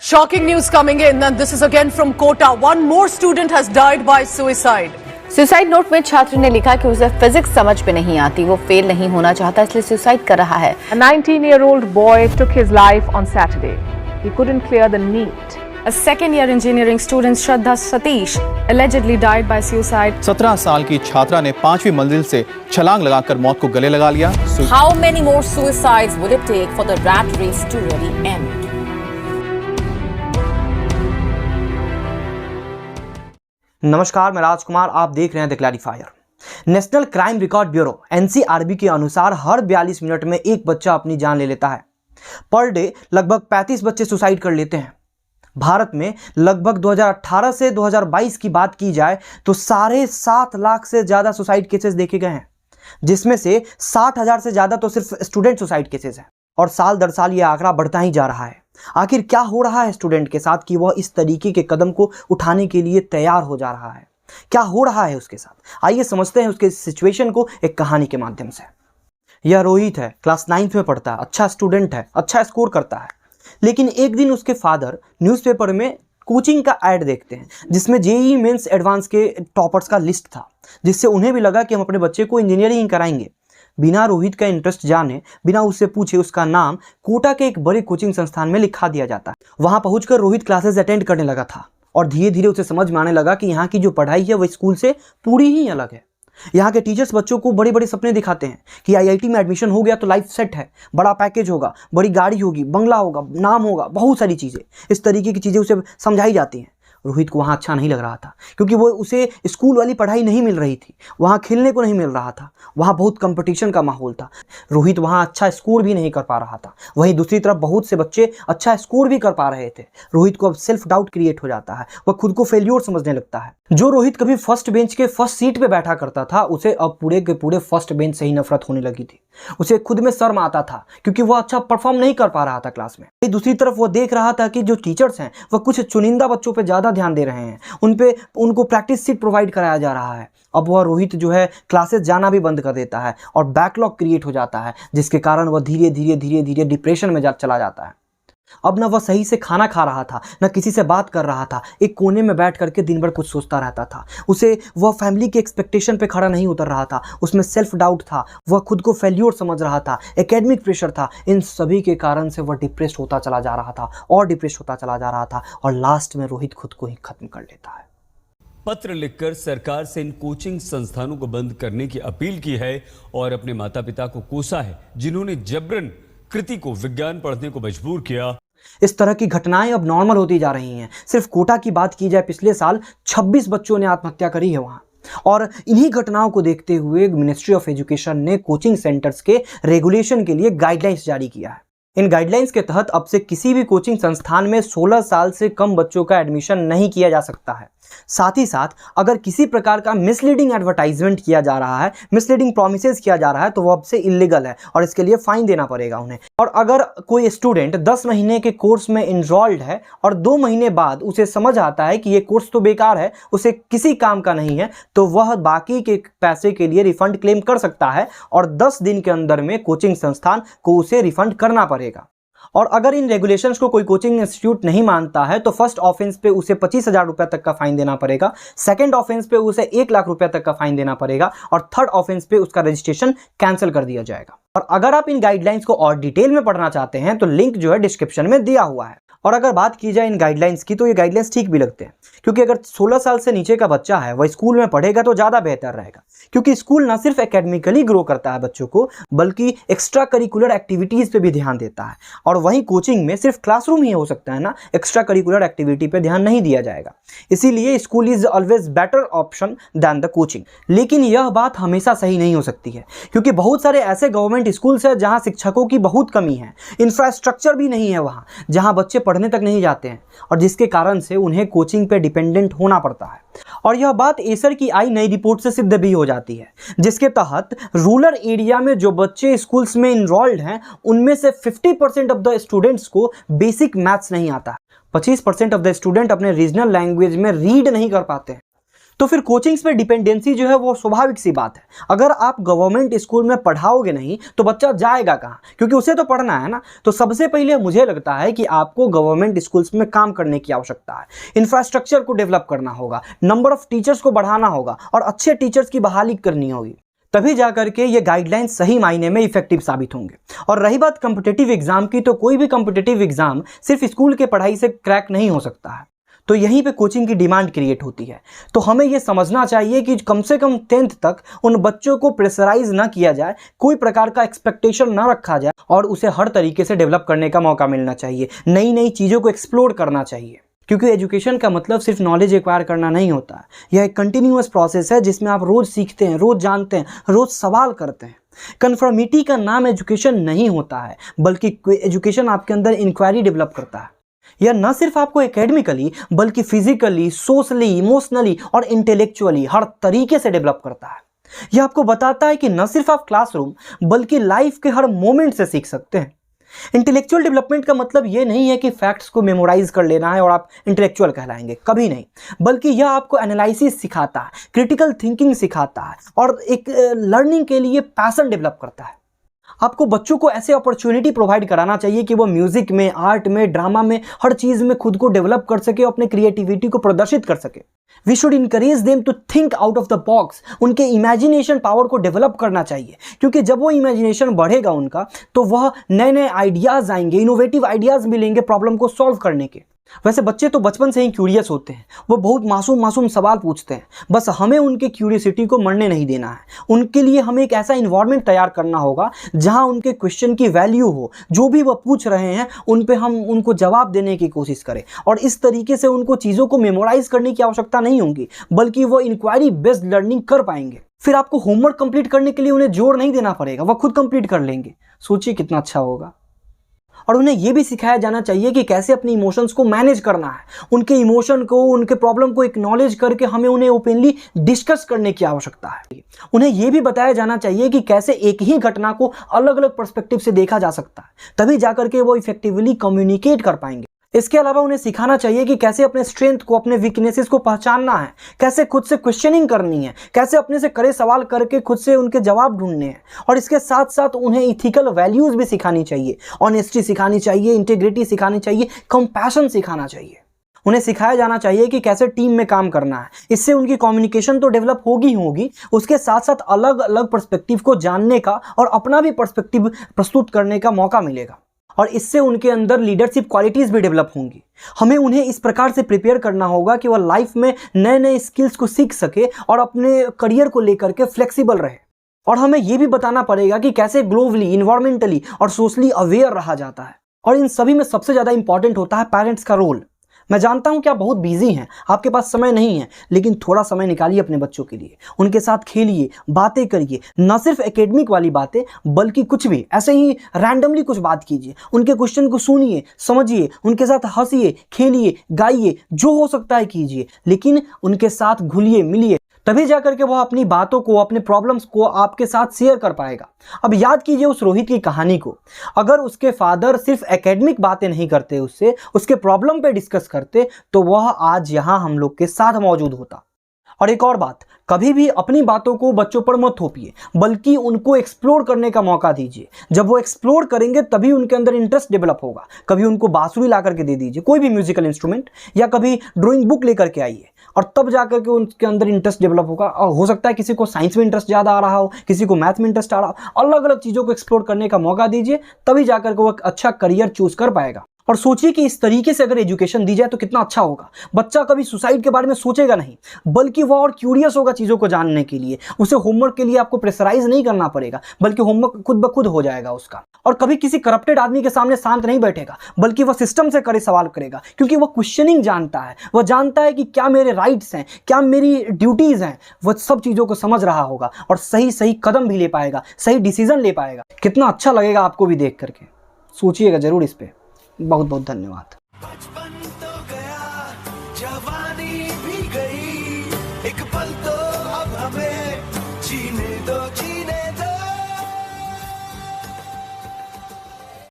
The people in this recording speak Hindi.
Shocking news coming in, and this is again from Kota. One more student has died by suicide. Suicide note में छात्र ने लिखा कि उसे फिजिक्स समझ में नहीं आती, वो फेल नहीं होना चाहता, इसलिए सुसाइड कर रहा है। A 19-year-old boy took his life on Saturday. He couldn't clear the NEET. A second-year engineering student Shraddha Satish allegedly died by suicide. 17 साल की छात्रा ने 5वीं मंजिल से छलांग लगाकर मौत को गले लगा लिया। How many more suicides will it take for the rat race to really end? नमस्कार, मैं राजकुमार, आप देख रहे हैं the clarifier. National crime record bureau NCRB के अनुसार हर 42 मिनट में एक बच्चा अपनी जान ले लेता है। पर डे लगभग 35 बच्चे सुसाइड कर लेते हैं। भारत में लगभग 2018 से 2022 की बात की जाए तो 7.5 लाख से ज़्यादा सुसाइड केसेस देखे गए हैं, जिसमें से 60,000 से ज़्यादा तो सिर्फ स्टूडेंट सुसाइड केसेस हैं। और साल दर साल ये आंकड़ा बढ़ता ही जा रहा है। आखिर क्या हो रहा है स्टूडेंट के साथ कि वह इस तरीके के कदम को उठाने के लिए तैयार हो जा रहा है? क्या हो रहा है उसके साथ? आइए समझते हैं उसके सिचुएशन को एक कहानी के माध्यम से। यह रोहित है, क्लास 9th में पढ़ता है, अच्छा स्टूडेंट है, अच्छा स्कोर करता है। लेकिन एक दिन उसके फादर न्यूज़पेपर में कोचिंग का ऐड देखते हैं, जिसमें जेईई मेंस एडवांस के टॉपर्स का लिस्ट था, जिससे उन्हें भी लगा कि हम अपने बच्चे को इंजीनियरिंग कराएंगे। बिना रोहित का इंटरेस्ट जाने, बिना उससे पूछे उसका नाम कोटा के एक बड़े कोचिंग संस्थान में लिखा दिया जाता है। वहां पहुंचकर रोहित क्लासेस अटेंड करने लगा था और धीरे धीरे उसे समझ में आने लगा कि यहाँ की जो पढ़ाई है वह स्कूल से पूरी ही अलग है। यहाँ के टीचर्स बच्चों को बड़े बड़े सपने दिखाते हैं कि आईआईटी में एडमिशन हो गया तो लाइफ सेट है, बड़ा पैकेज होगा, बड़ी गाड़ी होगी, बंगला होगा, नाम होगा, बहुत सारी चीज़ें, इस तरीके की चीज़ें उसे समझाई जाती हैं। रोहित को वहाँ अच्छा नहीं लग रहा था, क्योंकि वो उसे स्कूल वाली पढ़ाई नहीं मिल रही थी, वहाँ खेलने को नहीं मिल रहा था, वहाँ बहुत कंपटीशन का माहौल था। रोहित वहाँ अच्छा स्कोर भी नहीं कर पा रहा था। वहीं दूसरी तरफ बहुत से बच्चे अच्छा स्कोर भी कर पा रहे थे। रोहित को अब सेल्फ डाउट क्रिएट हो जाता है, वह खुद को फेल्योर समझने लगता है। जो रोहित कभी फर्स्ट बेंच के फर्स्ट सीट पे बैठा करता था, उसे अब पूरे के पूरे फर्स्ट बेंच से ही नफरत होने लगी थी। उसे खुद में शर्म आता था, क्योंकि वह अच्छा परफॉर्म नहीं कर पा रहा था क्लास में। दूसरी तरफ वह देख रहा था कि जो टीचर्स हैं वह कुछ चुनिंदा बच्चों पे ज़्यादा ध्यान दे रहे हैं, उनको प्रैक्टिस सीट प्रोवाइड कराया जा रहा है। अब वह रोहित जो है क्लासेस जाना भी बंद कर देता है और बैकलॉग क्रिएट हो जाता है, जिसके कारण वह धीरे धीरे डिप्रेशन में चला जाता है। अब न वह सही से खाना खा रहा था, न किसी से बात कर रहा था, एक कोने में बैठ करके दिन भर कुछ सोचता रहता था। वह फैमिली के एक्सपेक्टेशन पे खड़ा नहीं उतर रहा था, उसमें सेल्फ डाउट था, वह खुद को फेल्योर समझ रहा था, एकेडमिक प्रेशर था। इन सभी के कारण से वह डिप्रेस होता चला जा रहा था और डिप्रेस होता चला जा रहा था, और लास्ट में रोहित खुद को ही खत्म कर लेता है। पत्र लिखकर सरकार से इन कोचिंग संस्थानों को बंद करने की अपील की है और अपने माता पिता को कोसा है, जिन्होंने जबरन कृति को विज्ञान पढ़ने को मजबूर किया। इस तरह की घटनाएं अब नॉर्मल होती जा रही हैं। सिर्फ कोटा की बात की जाए, पिछले साल 26 बच्चों ने आत्महत्या करी है वहां। और इन्हीं घटनाओं को देखते हुए मिनिस्ट्री ऑफ एजुकेशन ने कोचिंग सेंटर्स के रेगुलेशन के लिए गाइडलाइंस जारी किया है। इन गाइडलाइंस के तहत अब से किसी भी कोचिंग संस्थान में 16 साल से कम बच्चों का एडमिशन नहीं किया जा सकता है। साथ ही साथ अगर किसी प्रकार का मिसलीडिंग एडवर्टाइजमेंट किया जा रहा है, मिसलीडिंग प्रॉमिसेस किया जा रहा है, तो वो अब से इलीगल है और इसके लिए फाइन देना पड़ेगा उन्हें। और अगर कोई स्टूडेंट 10 महीने के कोर्स में इनरोल्ड है और 2 महीने बाद उसे समझ आता है कि ये कोर्स तो बेकार है, उसे किसी काम का नहीं है, तो वह बाकी के पैसे के लिए रिफंड क्लेम कर सकता है और 10 दिन के अंदर में कोचिंग संस्थान को उसे रिफंड करना पड़ेगा। और अगर इन रेगुलेशंस को कोई कोचिंग इंस्टीट्यूट नहीं मानता है तो फर्स्ट ऑफेंस पे उसे 25,000 रुपये तक का फाइन देना पड़ेगा, सेकंड ऑफेंस पे उसे 1 लाख रुपये तक का फाइन देना पड़ेगा और थर्ड ऑफेंस पे उसका रजिस्ट्रेशन कैंसिल कर दिया जाएगा। और अगर आप इन गाइडलाइंस को और डिटेल में पढ़ना चाहते हैं तो लिंक जो है डिस्क्रिप्शन में दिया हुआ है। और अगर बात की जाए इन गाइडलाइंस की, तो ये गाइडलाइंस ठीक भी लगते हैं, क्योंकि अगर 16 साल से नीचे का बच्चा है वह स्कूल में पढ़ेगा तो ज़्यादा बेहतर रहेगा, क्योंकि स्कूल ना सिर्फ एकेडमिकली ग्रो करता है बच्चों को, बल्कि एक्स्ट्रा करिकुलर एक्टिविटीज़ पे भी ध्यान देता है। और वहीं कोचिंग में सिर्फ क्लासरूम ही हो सकता है ना, एक्स्ट्रा करिकुलर एक्टिविटी पे ध्यान नहीं दिया जाएगा। इसीलिए school is always better option then the coaching. लेकिन यह बात हमेशा सही नहीं हो सकती है, क्योंकि बहुत सारे ऐसे गवर्नमेंट स्कूल्स हैं जहाँ शिक्षकों की बहुत कमी है, इंफ्रास्ट्रक्चर भी नहीं है वहाँ, जहाँ बच्चे पढ़ने तक नहीं जाते हैं, और जिसके कारण से उन्हें कोचिंग पे डिपेंडेंट होना पड़ता है। और यह बात एसर की आई नई रिपोर्ट से सिद्ध भी हो जाती है, जिसके तहत रूरल एरिया में जो बच्चे स्कूल्स में इनरोल्ड हैं, उनमें से 50% ऑफ द स्टूडेंट्स को बेसिक मैथ्स नहीं आता है। 25% ऑफ द स्टूडेंट अपने रीजनल लैंग्वेज में रीड नहीं कर पाते हैं। तो फिर कोचिंग्स पे डिपेंडेंसी जो है वो स्वाभाविक सी बात है। अगर आप गवर्नमेंट स्कूल में पढ़ाओगे नहीं तो बच्चा जाएगा कहाँ, क्योंकि उसे तो पढ़ना है ना। तो सबसे पहले मुझे लगता है कि आपको गवर्नमेंट स्कूल्स में काम करने की आवश्यकता है। इंफ्रास्ट्रक्चर को डेवलप करना होगा, नंबर ऑफ टीचर्स को बढ़ाना होगा और अच्छे टीचर्स की बहाली करनी होगी। तभी जाकर के ये गाइडलाइंस सही मायने में इफेक्टिव साबित होंगे। और रही बात कॉम्पिटिटिव एग्जाम की, तो कोई भी कॉम्पिटिटिव एग्जाम सिर्फ स्कूल के पढ़ाई से क्रैक नहीं हो सकता है। तो यहीं पे कोचिंग की डिमांड क्रिएट होती है। तो हमें ये समझना चाहिए कि कम से कम 10th तक उन बच्चों को प्रेशराइज ना किया जाए, कोई प्रकार का एक्सपेक्टेशन ना रखा जाए और उसे हर तरीके से डेवलप करने का मौका मिलना चाहिए। नई नई चीज़ों को एक्सप्लोर करना चाहिए, क्योंकि एजुकेशन का मतलब सिर्फ नॉलेज एक्वायर करना नहीं होता है। यह एक कंटिन्यूअस प्रोसेस है जिसमें आप रोज़ सीखते हैं, रोज़ जानते हैं, रोज़ सवाल करते हैं। कन्फर्मिटी का नाम एजुकेशन नहीं होता है, बल्कि एजुकेशन आपके अंदर इंक्वायरी डेवलप करता है। यह न सिर्फ आपको एकेडमिकली बल्कि फिजिकली, सोशली, इमोशनली और इंटेलेक्चुअली हर तरीके से डेवलप करता है। यह आपको बताता है कि न सिर्फ आप क्लासरूम बल्कि लाइफ के हर मोमेंट से सीख सकते हैं। इंटेलेक्चुअल डेवलपमेंट का मतलब ये नहीं है कि फैक्ट्स को मेमोराइज कर लेना है और आप इंटेलेक्चुअल कहलाएंगे, कभी नहीं। बल्कि यह आपको एनालिसिस सिखाता है, क्रिटिकल थिंकिंग सिखाता है और एक लर्निंग के लिए पैशन डेवलप करता है। आपको बच्चों को ऐसे अपॉर्चुनिटी प्रोवाइड कराना चाहिए कि वो म्यूजिक में, आर्ट में, ड्रामा में, हर चीज़ में खुद को डेवलप कर सके, अपने क्रिएटिविटी को प्रदर्शित कर सके। We should encourage them to think out of the box. उनके इमेजिनेशन पावर को डेवलप करना चाहिए, क्योंकि जब वो इमेजिनेशन बढ़ेगा उनका, तो वह नए नए आइडियाज़ आएंगे, इनोवेटिव आइडियाज़ मिलेंगे प्रॉब्लम को सॉल्व करने के। वैसे बच्चे तो बचपन से ही क्यूरियस होते हैं, वो बहुत मासूम सवाल पूछते हैं। बस हमें उनके क्यूरियोसिटी को मरने नहीं देना है। उनके लिए हमें एक ऐसा इन्वायरमेंट तैयार करना होगा जहां उनके क्वेश्चन की वैल्यू हो। जो भी वो पूछ रहे हैं उन पे हम उनको जवाब देने की कोशिश करें, और इस तरीके से उनको चीज़ों को मेमोराइज करने की आवश्यकता नहीं होगी, बल्कि वो इंक्वायरी बेस्ड लर्निंग कर पाएंगे। फिर आपको होमवर्क कंप्लीट करने के लिए उन्हें जोर नहीं देना पड़ेगा, वह खुद कंप्लीट कर लेंगे। सोचिए कितना अच्छा होगा। और उन्हें यह भी सिखाया जाना चाहिए कि कैसे अपने इमोशंस को मैनेज करना है। उनके इमोशन को, उनके प्रॉब्लम को एक्नॉलेज करके हमें उन्हें ओपनली डिस्कस करने की आवश्यकता है। उन्हें यह भी बताया जाना चाहिए कि कैसे एक ही घटना को अलग अलग पर्सपेक्टिव से देखा जा सकता है, तभी जाकर के वो इफेक्टिवली कम्युनिकेट कर पाएंगे। इसके अलावा उन्हें सिखाना चाहिए कि कैसे अपने स्ट्रेंथ को, अपने वीकनेसेस को पहचानना है, कैसे खुद से क्वेश्चनिंग करनी है, कैसे अपने से करे सवाल करके खुद से उनके जवाब ढूंढने हैं। और इसके साथ साथ उन्हें इथिकल वैल्यूज़ भी सिखानी चाहिए, ऑनेस्टी सिखानी चाहिए, इंटीग्रिटी सिखानी चाहिए, कंपैशन सिखाना चाहिए। उन्हें सिखाया जाना चाहिए कि कैसे टीम में काम करना है। इससे उनकी कम्युनिकेशन तो डेवलप होगी, उसके साथ साथ अलग अलग पर्सपेक्टिव को जानने का और अपना भी पर्सपेक्टिव प्रस्तुत करने का मौका मिलेगा। और इससे उनके अंदर लीडरशिप क्वालिटीज़ भी डेवलप होंगी। हमें उन्हें इस प्रकार से प्रिपेयर करना होगा कि वह लाइफ में नए नए स्किल्स को सीख सके और अपने करियर को लेकर के फ्लेक्सिबल रहे। और हमें यह भी बताना पड़ेगा कि कैसे ग्लोबली, इन्वायरमेंटली और सोशली अवेयर रहा जाता है। और इन सभी में सबसे ज़्यादा इंपॉर्टेंट होता है पेरेंट्स का रोल। मैं जानता हूं कि आप बहुत बिजी हैं, आपके पास समय नहीं है, लेकिन थोड़ा समय निकालिए अपने बच्चों के लिए। उनके साथ खेलिए, बातें करिए, न सिर्फ एकेडमिक वाली बातें बल्कि कुछ भी ऐसे ही रैंडमली कुछ बात कीजिए। उनके क्वेश्चन को सुनिए, समझिए, उनके साथ हंसिए, खेलिए, गाइए, जो हो सकता है कीजिए, लेकिन उनके साथ घुलिए मिलिए। तभी जाकर के वह अपनी बातों को, अपने प्रॉब्लम्स को आपके साथ शेयर कर पाएगा। अब याद कीजिए उस रोहित की कहानी को। अगर उसके फादर सिर्फ एकेडमिक बातें नहीं करते, उसके प्रॉब्लम पे डिस्कस करते, तो वह आज यहाँ हम लोग के साथ मौजूद होता। और एक और बात, कभी भी अपनी बातों को बच्चों पर मत थोपिए, बल्कि उनको एक्सप्लोर करने का मौका दीजिए। जब वो एक्सप्लोर करेंगे तभी उनके अंदर इंटरेस्ट डेवलप होगा। कभी उनको बांसुरी ला करके दे दीजिए, कोई भी म्यूजिकल इंस्ट्रूमेंट, या कभी ड्राइंग बुक लेकर के आइए, और तब जाकर के उनके अंदर इंटरेस्ट डेवलप होगा। और हो सकता है किसी को साइंस में इंटरेस्ट ज़्यादा आ रहा हो, किसी को मैथ में इंटरेस्ट आ रहा हो। अलग अलग चीज़ों को एक्सप्लोर करने का मौका दीजिए, तभी जाकर के वो एक अच्छा करियर चूज कर पाएगा। और सोचिए कि इस तरीके से अगर एजुकेशन दी जाए तो कितना अच्छा होगा। बच्चा कभी सुसाइड के बारे में सोचेगा नहीं, बल्कि वह और क्यूरियस होगा चीज़ों को जानने के लिए। उसे होमवर्क के लिए आपको प्रेशराइज नहीं करना पड़ेगा, बल्कि होमवर्क खुद ब खुद हो जाएगा उसका। और कभी किसी करप्टेड आदमी के सामने शांत नहीं बैठेगा, बल्कि वह सिस्टम से करे सवाल करेगा, क्योंकि वह क्वेश्चनिंग जानता है। वह जानता है कि क्या मेरे राइट्स हैं, क्या मेरी ड्यूटीज़ हैं। वह सब चीज़ों को समझ रहा होगा और सही सही कदम भी ले पाएगा, सही डिसीजन ले पाएगा। कितना अच्छा लगेगा आपको भी देख करके। सोचिएगा जरूर इस पर। बहुत बहुत धन्यवाद। बचपन तो गया, जवानी भी गई।